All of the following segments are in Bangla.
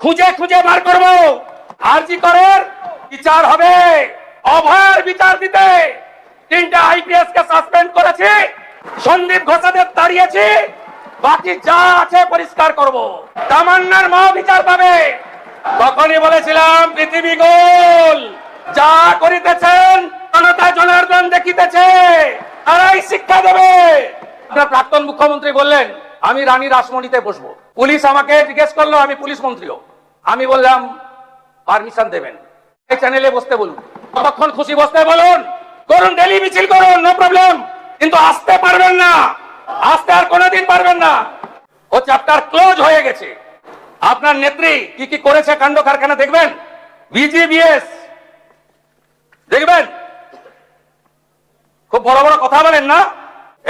খুঁজে খুঁজে বার করব। আরজি করের বিচার হবে, অভয়ের বিচার দিতে 3টে আইপিএস কে সাসপেন্ড করেছি, সন্দীপ ঘোষাদের তাড়িয়েছি, বাকি যা আছে পরিষ্কার করব। তামান্নার মা বিচার পাবে। তখনই বলেছিলাম পৃথিবী গোল, যা করিতেছেন জনতা জনার্দন দেখিতেছে, তারাই শিক্ষা দেবে। আপনার প্রাক্তন মুখ্যমন্ত্রী বললেন আমি রানী রাসমণিতে বসবো। পুলিশ আমাকে জিজ্ঞেস করলো, আমি পুলিশ মন্ত্রীও, আমি বললাম পারমিশন দেবেন, এই চ্যানেলে বসতে বলুন, কতক্ষণ খুশি বসতে বলুন, করুন, ডেলি মিছিল করুন, নো প্রবলেম, কিন্তু আসতে পারবেন না, আসতে আর কোনোদিন পারবেন না। ও চ্যাপ্টার ক্লোজ হয়ে গেছে। আপনার নেত্রী কি কি করেছে কাণ্ড কারখানা দেখবেন, বিজিবিএস দেখবেন। খুব বড় বড় কথা বলেন না।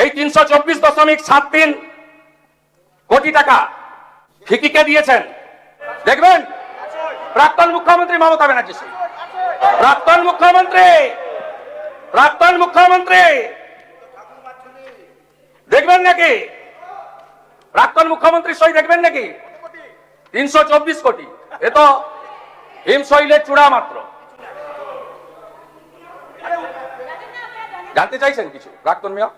এই 324.73 কোটি টাকা ফিকিকে দিয়েছেন, দেখবেন। প্রাক্তন মুখ্যমন্ত্রী মমতা ব্যানার্জি, প্রাক্তন মুখ্যমন্ত্রী দেখবেন নাকি? প্রাক্তন মুখ্যমন্ত্রী সই দেখবেন নাকি? 324 কোটি, এ তো হিমশৈলের চূড়া মাত্র। জানতে চাইছেন কিছু প্রাক্তন মেয়র?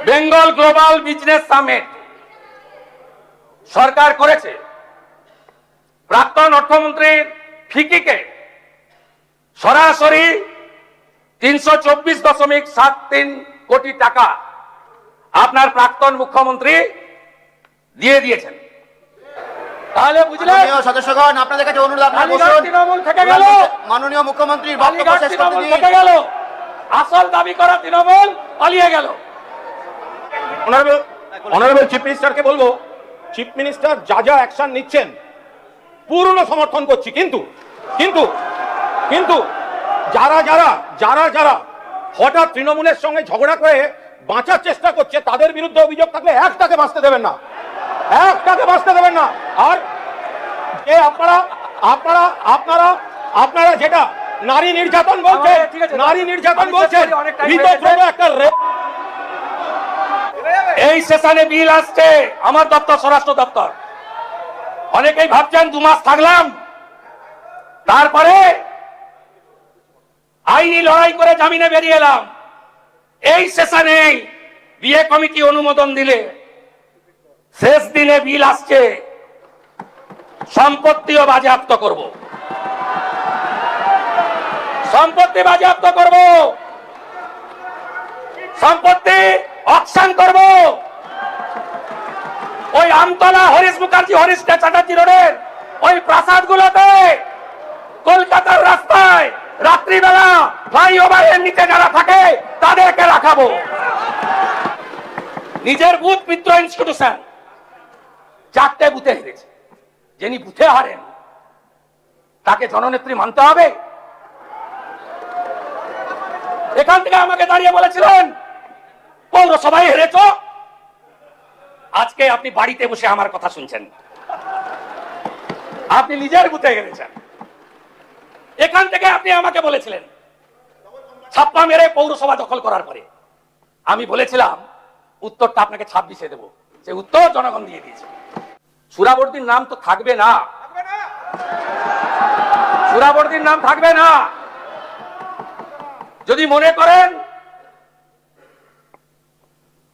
বেঙ্গল গ্লোবাল বিজনেস সামিট সরকার করেছে। প্রাক্তন অর্থমন্ত্রীর ফিকিকে সরাসরি 324.73 কোটি টাকা আপনার প্রাক্তন মুখ্যমন্ত্রী দিয়ে দিয়েছেন। তাহলে বুঝলেন সদস্যগণ, আপনাদের কাছে অনুরোধ, আপনারা বসুন। তৃণমূল থেকে গেল, মাননীয় মুখ্যমন্ত্রীর বক্তব্য শেষ করতে দিন। থেকে গেল, আসল দাবি করা তৃণমূল পালিয়ে গেল। অনারেবল চিফ মিনিস্টারকে বলবো, চিফ মিনিস্টার যা যা অ্যাকশন নিচ্ছেন পূর্ণ সমর্থন করছি, কিন্তু কিন্তু কিন্তু যারা যারা যারা যারা হঠাৎ তৃণমূলের সঙ্গে ঝগড়া করে বাঁচার চেষ্টা করছে তাদের বিরুদ্ধে অভিযোগ থাকলে একটাকে বাঁচতে দেবেন না, একটাকে বাঁচতে দেবেন না। আর যে আপনারা আপনারা আপনারা যেটা নারী নির্যাতন বলছে, নারী নির্যাতন বলছে, একটা এই সেশনে বিল আসছে আমার দপ্তর, স্বরাষ্ট্র দপ্তর। অনেকেই ভাবছেন 2 মাস থাকলাম, তারপরে আইনি লড়াই করে জামিনে বেরিয়ে এলাম। এই সেশনে বিয়ে কমিটি অনুমোদন দিলে শেষ দিনে বিল আসছে, সম্পত্তিও বাজেয়াপ্ত করব, সম্পত্তি বাজেয়াপ্ত করব, সম্পত্তি অকশন করব। ওই আমতলা হরিশ মুখার্জি, হরিশ চ্যাটার্জি রোডের ওই প্রাসাদ গুলোতে, কলকাতার রাস্তায় রাত্রিবেলা ফ্লাইওভারের নিচে যারা থাকে তাদেরকে রাখাবো। নিজের বুথ মিত্র ইনস্টিটিউশন 4টে বুথে হেরেছে। যিনি বুথে হারেন তাকে জননেত্রী মানতে হবে। এখান থেকে আমাকে দাঁড়িয়ে বলেছিলেন পৌরসভায় হেরেছ, আজকে আপনি বাড়িতে বসে আমার কথা শুনছেন, আপনি নিজের বুথে হেরেছেন। এখান থেকে আপনি আমাকে বলেছিলেন ছাপ্পা মেরে পৌরসভা দখল করার পরে আমি বলেছিলাম উত্তরটা আপনাকে 26-এ দেবো, সে উত্তর জনগণ দিয়ে দিয়েছে। সুরাবর্দীর নাম তো থাকবে না, সুরাবর্দীর নাম থাকবে না। যদি মনে করেন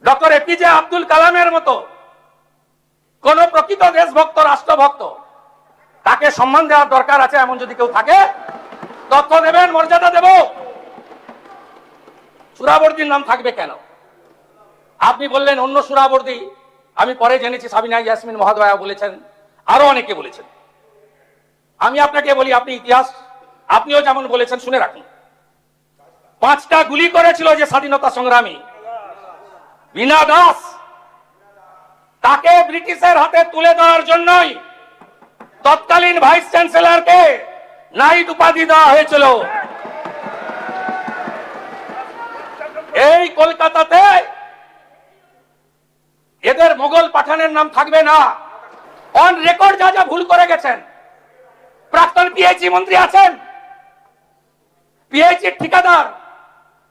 ডক্টর এপিজে আব্দুল কালামের মতো কোন প্রকৃত দেশভক্ত, রাষ্ট্রভক্ত, তাকে সম্মান দেওয়ার দরকার আছে, এমন যদি কেউ থাকে তথ্য দেবেন, মর্যাদা দেব। সুরাবর্দীর নাম থাকবে কেন? আপনি বললেন অন্য সুরাবর্দী, আমি পরে জেনেছি সাবিনা ইয়াসমিন মহোদয়া বলেছেন, আরো অনেকে বলেছেন। আমি আপনাকে বলি, আপনি ইতিহাস আপনিও যেমন বলেছেন শুনে রাখুন। 5টা গুলি করেছিল যে স্বাধীনতা সংগ্রামী বীণা দাস, তাকে ব্রিটিশের হাতে তুলে দেওয়ার জন্যই তৎকালীন ভাইস চ্যান্সেলরকে নাইট উপাধি দেওয়া হয়েছিল। এই কলকাতাতে এদের মোগল পাঠানের নাম থাকবে না। অন রেকর্ড যা যা ভুল করে গেছেন, প্রাক্তন পিএইচই মন্ত্রী আছেন, পিএইচই ঠিকাদার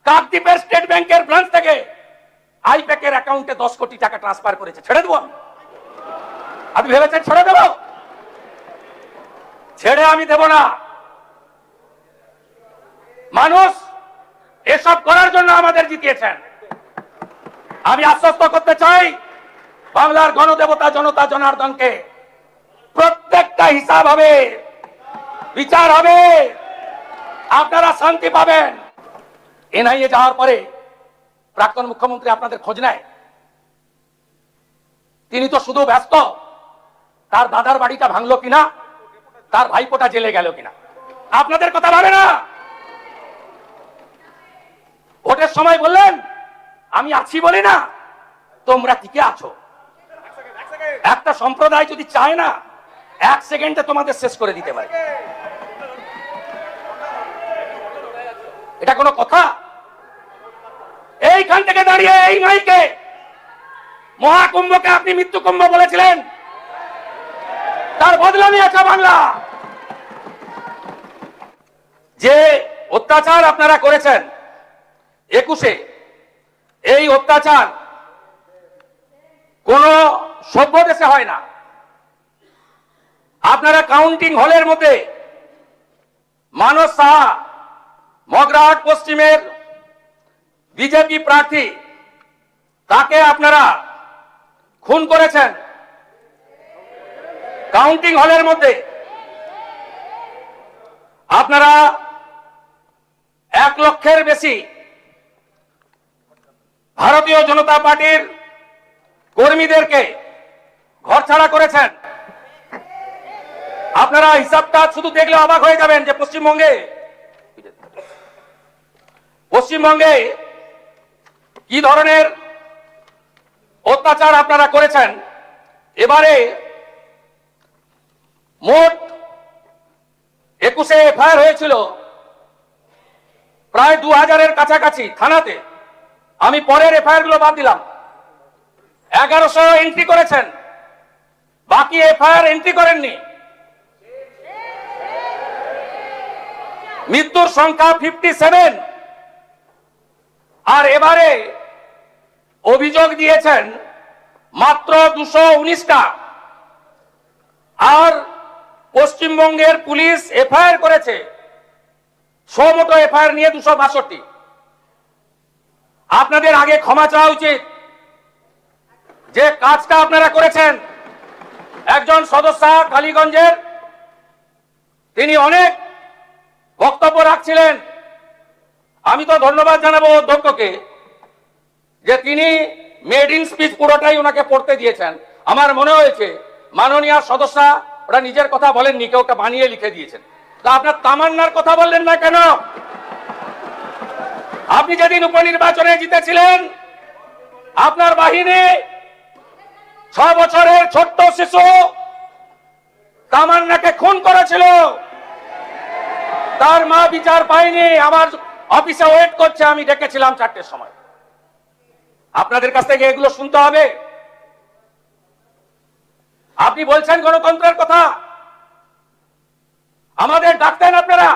কাকদ্বীপের স্টেট ব্যাংকের ব্রাঞ্চ থেকে আইপ্যাকের অ্যাকাউন্টে 10 কোটি টাকা ট্রান্সফার করেছে, ছেড়ে দেব? আপনি ভেবেছেন ছেড়ে দেব? ছেড়ে আমি দেব না। মানুষ এসব করার জন্য আমাদের জিতিয়েছেন। আমি আশ্বস্ত করতে চাই বাংলার গণদেবতা জনতা জনার্দনকে, প্রত্যেকটা হিসাব হবে, বিচার হবে, আপনারা শান্তি পাবেন। এনআইএ যাওয়ার পরে প্রাক্তন মুখ্যমন্ত্রী আপনাদের খোঁজ নেয়? তিনি তো শুধু ব্যস্ত তার দাদার বাড়িটা ভাঙলো কিনা, তার ভাইপোটা জেলে গেল কিনা, আপনাদের কথা ভাবে না। ভোটের সময় বললেন আমি আছি বলি না তোমরা টিকে আছো। একটা সম্প্রদায় যদি চায় না 1 সেকেন্ডে তোমাদের শেষ করে দিতে পারে। এটা কোনো কথা? এইখান থেকে দাঁড়িয়ে এই মাইকে মহাকুম্ভকে আপনি মৃত্যু কুম্ভ বলেছিলেন, তার বদলা নিয়েছে বাংলা। যে অত্যাচার আপনারা করেছেন 21-এ, এই অত্যাচার কোন সভ্য দেশে হয় না। আপনারা কাউন্টিং হলের মধ্যে মানস সাহা, মগরাহাট পশ্চিমের বিজেপি প্রার্থী, তাকে আপনারা খুন করেছেন কাউন্টিং হলের মধ্যে। আপনারা 1 লক্ষের বেশি ভারতীয় জনতা পার্টির কর্মীদেরকে ঘরছাড়া করেছেন। আপনারা হিসাবটা শুধু দেখলে অবাক হয়ে যাবেন যে পশ্চিমবঙ্গে কি ধরনের অত্যাচার আপনারা করেছেন। এবারে মোট 21-এ এফআইআর হয়েছিল প্রায় 2000-এর কাছাকাছি থানাতে। আমি পরের এফআইআর গুলো বাদ দিলাম। 1100 এন্ট্রি করেছেন, বাকি এফআইআর এন্ট্রি করেননি। মৃত্যুর সংখ্যা 57। আর এবারে অভিযোগ দিয়েছেন মাত্র 219টা। আর পশ্চিমবঙ্গের পুলিশ এফআইআর করেছে, মোটো এফআইআর নিয়ে 262। আপনাদের আগে ক্ষমা চাওয়া উচিত যে কাজটা আপনারা করেছেন। একজন সদস্য কালীগঞ্জের, তিনি অনেক বক্তব্য রাখছিলেন। আমি তো ধন্যবাদ জানাবো অধ্যক্ষকে যে তিনি মেড ইন স্পিচ পুরোটাই ওনাকে পড়তে দিয়েছেন। আমার মনে হয়েছে মাননীয় সদস্য ওরা নিজের কথা বলেননি, কেউ ওটা বানিয়ে লিখে দিয়েছেন। তা আপনার তামান্নার কথা বললেন না কেন? আপনি যেদিন উপনির্বাচনে জিতেছিলেন, আপনার বাহিনী 6 বছরের ছোট্ট শিশু তামান্নাকে খুন করেছিল। তার মা বিচার পায়নি, আমার অফিসে ওয়েট করছে, আমি ডেকেছিলাম 4টের সময়। আপনাদের কাছ থেকে এগুলো শুনতে হবে? আপনি বলছেন গণতন্ত্রের কথা, আমাদের ডাকতেন আপনারা।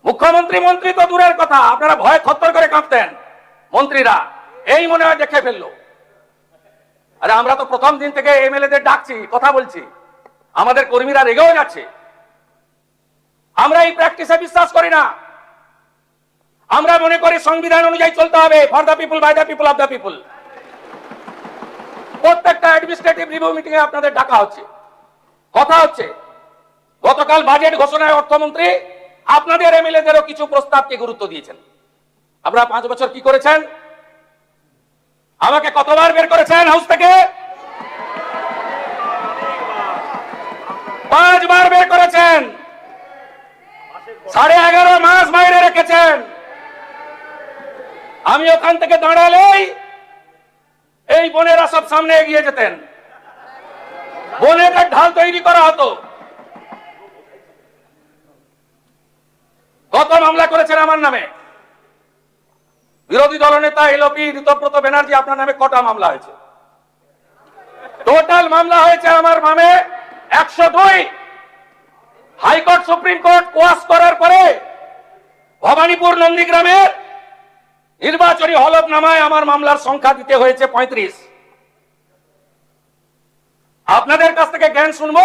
মুখ্যমন্ত্রী মন্ত্রী তো দূরের কথা, আপনারা ভয়ে থরথর করে কাঁপতেন মন্ত্রীরা। এই মনে হয় দেখে ফেললো। আরে আমরা তো প্রথম দিন থেকে এমএলএদের ডাকছি, কথা বলছি, আমাদের কর্মীরা রেগেও যাচ্ছে। আমরা এই প্র্যাকটিসে বিশ্বাস করি না। আমরা মনে করি সংবিধান অনুযায়ী চলতে হবে, for the people, by the people, of the people. প্রত্যেকটা অ্যাডমিনিস্ট্রেটিভ রিভিউ মিটিং এ আপনাদের ডাকা হচ্ছে, কথা হচ্ছে। গতকাল বাজেট ঘোষণায় অর্থমন্ত্রী আপনাদের এমএলএদেরও কিছু প্রস্তাবকে গুরুত্ব দিয়েছেন। আপনারা 5 বছর কি করেছেন? আমাকে কতবার বের করেছেন হাউস থেকে? 5 বার বের করেছেন। 11.5 মাস বাইরে রেখেছেন। আমি ওখান থেকে দাঁড়ালেই এই বোনেরা সব সামনে এগিয়ে যেতেন, বোনেদের ঢাল তৈরি করা হতো। কত মামলা করেছেন আমার নামে? বিরোধী দলনেতা এলপি ঋতব্রত ব্যানার্জি, আপনার নামে কটা মামলা হয়েছে? টোটাল মামলা হয়েছে আমার নামে 102। হাইকোর্ট সুপ্রিম কোর্ট কোয়াশ করার পরে ভবানীপুর নন্দীগ্রামের নির্বাচনী হলফনামায় আমার মামলার সংখ্যা দিতে হয়েছে 35। আপনাদের কাছ থেকে জ্ঞান শুনবো।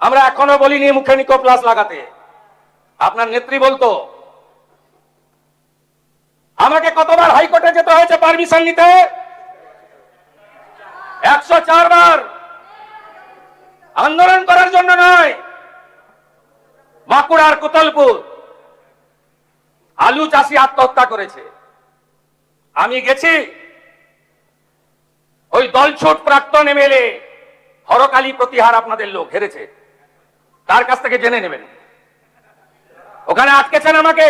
আমরা এখনো বলিনি মুখে নিকো প্লাস লাগাতে। আপনার নেত্রী বলতো, আমাকে কতবার হাইকোর্টে যেতে হয়েছে পারমিশন নিতে? 104 বার। আন্দোলন করার জন্য নয়। বাঁকুড়ার কোতলপুর আলু চাষি আত্মহত্যা করেছে, আমি গেছি। ওই দলছুট প্রাক্তন এমএলএ হরকালী প্রতিহার আপনাদের লোক হেরেছে, তার কাছ থেকে জেনে নেবেন। ওখানে আটকেছেন আমাকে।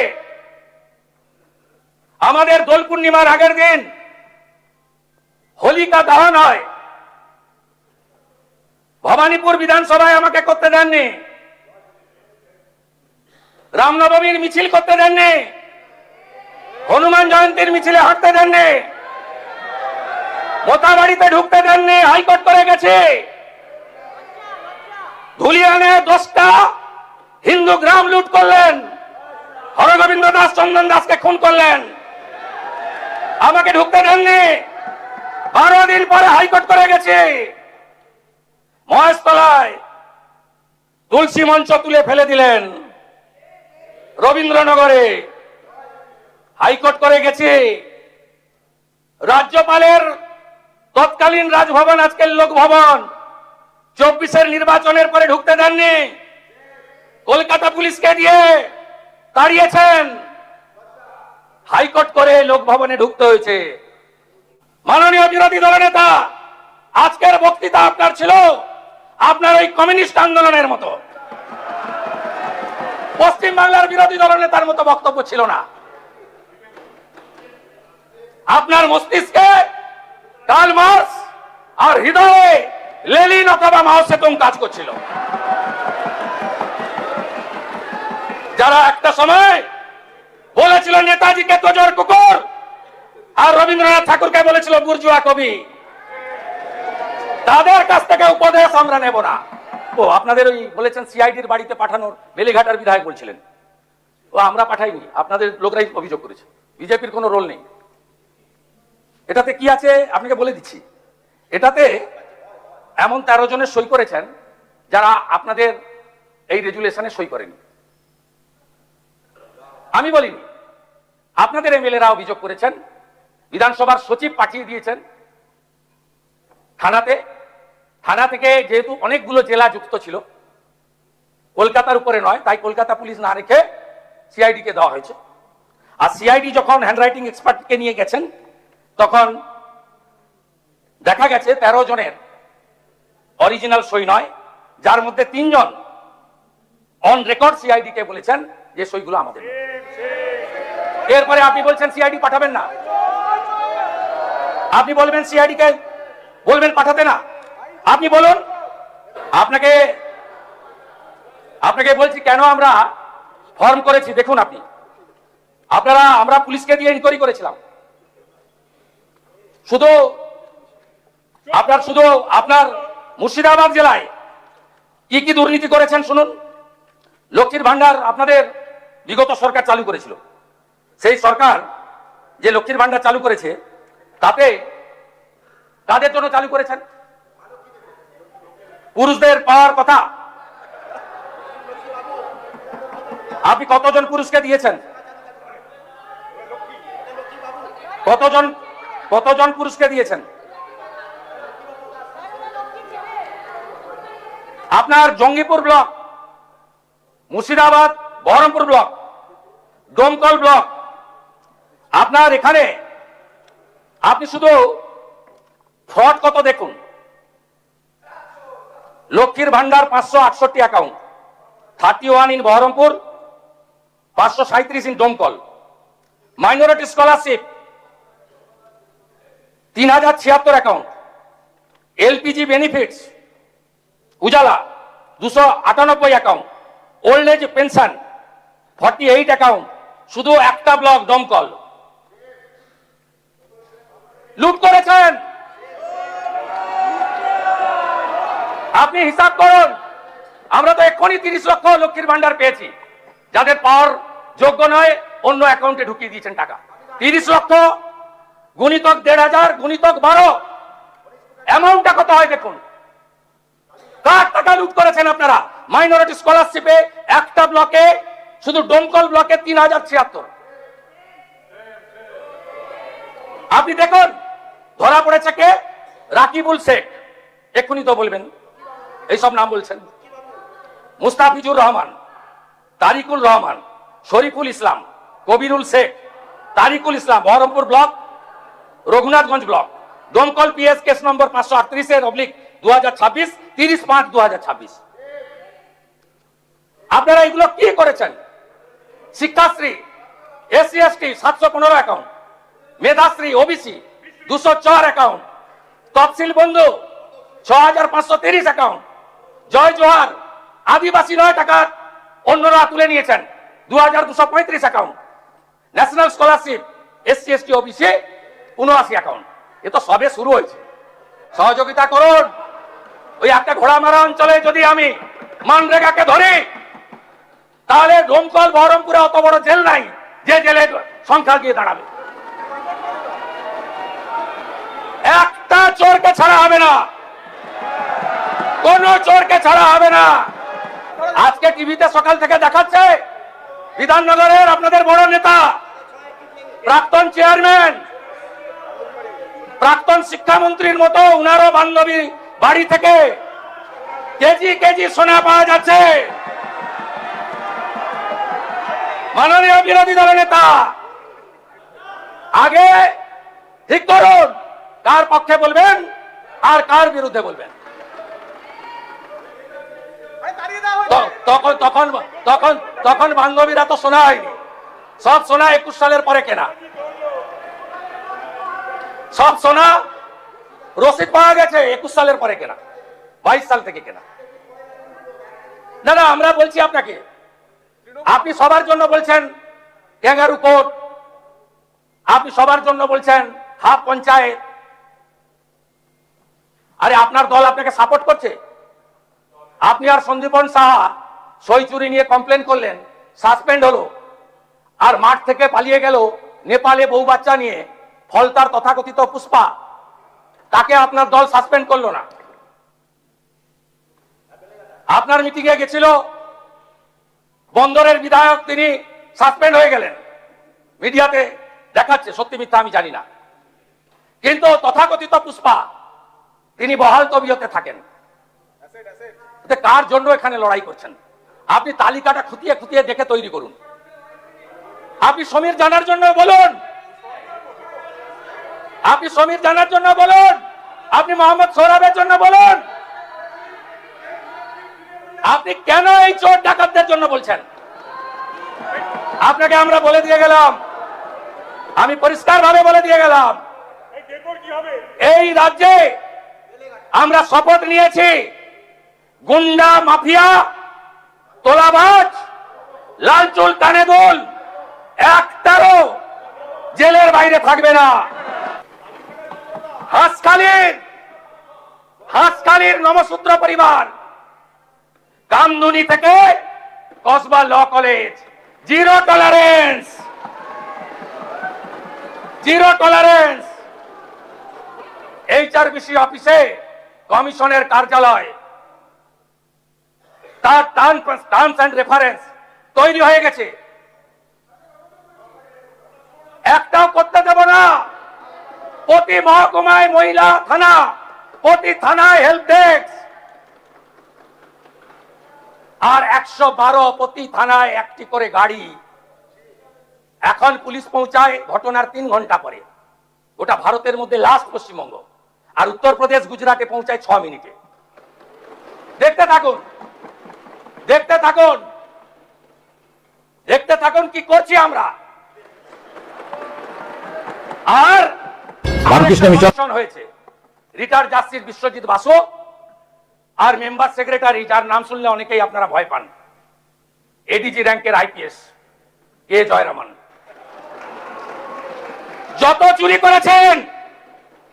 আমাদের দোল পূর্ণিমার আগের দিন হোলিকা দহন হয়, ভবানীপুর বিধানসভায় আমাকে করতে দেননি। রামনবমীর মিছিল করতে দেননি, হনুমান জয়ন্তীর মিছিলে হাঁটতে দেননি, মোতাবাড়িতে ঢুকতে দেননি, হাইকোর্ট করে গেছে। ধুলিয়ানে 10টা হিন্দু গ্রাম লুট করলেন, হরগোবিন্দ দাস চন্দন দাসকে খুন করলেন, আমাকে ঢুকতে দেননি। 12 দিন পরে হাইকোর্ট করে গেছে। মহেশতলায় তুলসী মঞ্চ তুলে ফেলে দিলেন, রবীন্দ্রনগরে হাইকোর্ট করে গেছে। রাজ্যপালের তৎকালীন রাজভবন আজকের লোক ভবন 24-এর নির্বাচনের পরে ঢুকতে দেননি, কলকাতা পুলিশকে দিয়ে তাড়িয়েছেন। হাইকোর্ট করে লোক ভবনে ঢুকতে হয়েছে। মাননীয় বিরোধী দলনেতা, আজকের বক্তৃতা আপনার ছিল আপনার ওই কমিউনিস্ট আন্দোলনের মতো, পশ্চিম বাংলার বিরোধী দলনেতার মতো বক্তব্য ছিল না। আপনার মস্তিষ্কে কার্ল মার্কস আর হৃদয়ে লেনিন অথবা মাও সেতুং কাজ করছিল, যারা একটা সময় বলেছিল নেতাজিকে তোজর কুকুর, আর রবীন্দ্রনাথ ঠাকুরকে বলেছিল বুর্জুয়া কবি। তাদের কাছ থেকে উপদেশ আমরা নেব না। ও আপনাদের ওই বলেছেন সিআইডির বাড়িতে পাঠানোর, বেলিঘাটার বিধায়ক বলছিলেন, ও আমরা পাঠাইনি, আপনাদের লোকরাই অভিযোগ করেছে, বিজেপির কোনো রোল নেই। এটাতে কি আছে আপনাকে বলে দিচ্ছি। এটাতে এমন 13 জনের সই করেছেন যারা আপনাদের এই রেজুলেশনে সই করেনি। আমি বলিনি, আপনাদের এমএলএরা অভিযোগ করেছেন। বিধানসভার সচিব পাঠিয়ে দিয়েছেন থানাতে। থানা থেকে যেহেতু অনেকগুলো জেলা যুক্ত ছিল, কলকাতার উপরে নয়, তাই কলকাতা পুলিশ না রেখে সিআইডি কে দেওয়া হয়েছে। আর সিআইডি যখন হ্যান্ডরাইটিং এক্সপার্টকে নিয়ে গেছেন, তখন দেখা গেছে 13 জনের অরিজিনাল সই নয়, যার মধ্যে 3 জন অন রেকর্ড সিআইডি কে বলেছেন যে সইগুলো আমাদের। এরপরে আপনি বলছেন সিআইডি পাঠাবেন না, আপনি বলবেন সিআইডি কে বলবেন পাঠাতে না। আপনি বলুন, আপনাকে বলছি কেন আমরা ফর্ম করেছি। দেখুন আপনি, আমরা পুলিশকে দিয়ে ইনকোয়ারি করেছিলাম। শুধু আপনার মুর্শিদাবাদ জেলায় কি কি দুর্নীতি করেছেন শুনুন। লক্ষ্মীর ভান্ডার আপনাদের বিগত সরকার চালু করেছিল। সেই সরকার যে লক্ষ্মীর ভান্ডার চালু করেছে, তাতে কাদের জন্য চালু করেছেন? পুরুষদের পাওয়ার কথা। আপনি কতজন পুরুষকে দিয়েছেন? কতজন পুরুষকে দিয়েছেন? আপনার Jangipur block, Murshidabad Baharampur block, Domkal block, আপনার এখানে আপনি শুধু ফ্রড কত দেখুন। Lakshmir Bhandar 568 account, 31 in Baharampur, 537 in Domkal. Minority scholarship 3076 account. LPG benefits Ujjwala 298 account. Old age pension 48 account. শুধু একটা ব্লক দমকল লুট করেছেন। আপনি হিসাব করুন। আমরা তো এক্ষুনি 30 লক্ষ লক্ষ্মীর ভান্ডার পেয়েছি, যাদের পাওয়ার যোগ্য নয় অন্য অ্যাকাউন্টে ঢুকিয়ে দিয়েছেন টাকা। 30 লক্ষ গুণিতক 1500 গুণিতক 12, অ্যামাউন্টটা কত হয় দেখুন। কার টাকা লুট করেছেন আপনারা? মাইনরিটি স্কলারশিপে একটা ব্লকে, শুধু ডোমকল ব্লকে 3076। আপনি দেখুন ধরা পড়েছে কে? রাকিবুল শেখ, এক্ষুনি তো বলবেন এইসব নাম বলছেন। Mustafizur Rahman, Tariqul Rahman, Shariful Islam, Kabirul Sheikh, Tariqul Islam, Baharampur block, Raghunathganj block, Domkal PS case নম্বর 538/2026, 30/5/2026। আপনারা এগুলো কি করেছেন? Shikshashree SC ST 715 account, Medhashree OBC 204 account, তফসিল বন্ধু 6530 অ্যাকাউন্ট, জয় জোহার আদিবাসী 9 টাকা অন্যরা তুলে নিয়েছেন 2235 account, national scholarship SC ST OBC 79 account. এ তো সবে শুরু হয়েছে। সহযোগিতা করুন। ওই একটা ঘোড়ামারা অঞ্চলে যদি আমি মানরেগাকে ধরি, তাহলে ডোমকল বহরমপুরে অত বড় জেল নাই যে জেলে সংখ্যা গিয়ে দাঁড়াবে। একটা চোরকে ছাড়া হবে না, কোন চোরকে ছাড়া হবে না। আজকে টিভিতে সকাল থেকে দেখাচ্ছে বিধাননগরের আপনাদের বড় নেতা, প্রাক্তন চেয়ারম্যান, প্রাক্তন শিক্ষামন্ত্রীর মতো উনারও বান্ধবী বাড়ি থেকে কেজি কেজি সোনা পাওয়া যাচ্ছে। মাননীয় বিরোধী দলের নেতা, আগে ঠিক করুন কার পক্ষে বলবেন আর কার বিরুদ্ধে বলবেন। তখন তখন তখন তখন বান্ধবীরা তো শোনা হয়নি, সব সোনা 21 সালের পরে কেনা, সব সোনা রসিদ পাওয়া গেছে 21 সালের পরে কেনা, 22 সাল থেকে কেনা। না না, আমরা বলছি আপনাকে, আপনি সবার জন্য বলছেন ক্যাঙ্গারু কোর্ট, আপনি সবার জন্য বলছেন হাফ পঞ্চায়েত। আরে আপনার দল আপনাকে সাপোর্ট করছে। আপনি আর সন্দীপন সাহা সই চুরি নিয়ে কমপ্লেন করলেন, সাসপেন্ড হলো, আর মাঠ থেকে পালিয়ে গেল নেপালে বউ বাচ্চা নিয়ে ফলতার তথাকথিত পুষ্পা, তাকে আপনার দল সাসপেন্ড করলো না। আপনার মিটিং এ গেছিল বন্দরের বিধায়ক, তিনি সাসপেন্ড হয়ে গেলেন। মিডিয়াতে দেখাচ্ছে, সত্যি মিথ্যা আমি জানি না, কিন্তু তথাকথিত পুষ্পা তিনি বহাল তবিয়তে থাকেন। কার জন্য এখানে লড়াই করছেন? আপনি তালিকাটা খুঁটিয়ে খুঁটিয়ে দেখে তৈরি করুন। আপনি সমীর জানার জন্য বলুন, আপনি সমীর জানার জন্য বলুন, আপনি মোহাম্মদ সোহরাবের জন্য বলুন। আপনি কেন এই চোর ডাকাতদের জন্য বলছেন? আপনাকে আমরা বলে দিয়ে গেলাম, আমি পরিষ্কার ভাবে বলে দিয়ে গেলাম, এই রাজ্যে আমরা শপথ নিয়েছি গুন্ডা, মাফিয়া, তোলাবাজ, লালচুল কানেদুল একটারও জেলের বাইরে থাকবে না। হাঁসখালির নমশূদ্র পরিবার, কামদুনি থেকে Kasba law college, zero tolerance, zero tolerance. HRBC অফিসে কমিশনের কার্যালয়, তার টার্মস এন্ড রেফারেন্স তৈরি হয়ে গেছে। একটাও করতে দেব না। প্রতি মহকুমায় মহিলা থানা, প্রতি থানায় হেল্প ডেস্ক, আর 112 প্রতি থানায় একটি করে গাড়ি। এখন পুলিশ পৌঁছায় ঘটনার 3 ঘন্টা পরে। ওটা ভারতের মধ্যে লাস্ট পশ্চিমবঙ্গ, আর উত্তরপ্রদেশ গুজরাটে পৌঁছায় 6 মিনিটে। দেখতে থাকুন, দেখতে থাকুন, দেখতে থাকুন কি করছি আমরা। আর রামকৃষ্ণ মিশন হয়েছে রিটায়ার্ড জাস্টিস বিশ্বজিৎ বাসু আর মেম্বার সেক্রেটারি, যার নাম শুনলে অনেকেই আপনারা ভয় পান, এডিজি র্যাঙ্কের আইপিএস কে জয়রামান। যত চুরি করেছেন,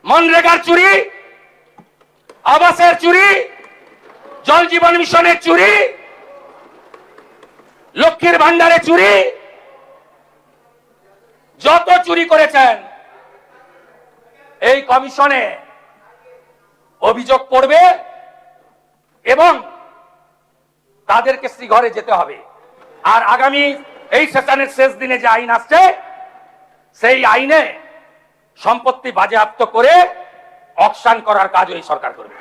মনরেগার চুরি, আবাসের চুরি, জল জীবন মিশনের চুরি, লক্ষ্মীর ভান্ডারে চুরি, যত চুরি করেছেন এই কমিশনে অভিযোগ পড়বে এবং তাদেরকে শ্রীঘরে যেতে হবে। আর আগামী এই সেশনের শেষ দিনে যে আইন আসছে, সেই আইনে সম্পত্তি বাজেয়াপ্ত করে অকশন করার কাজ এই সরকার করবে।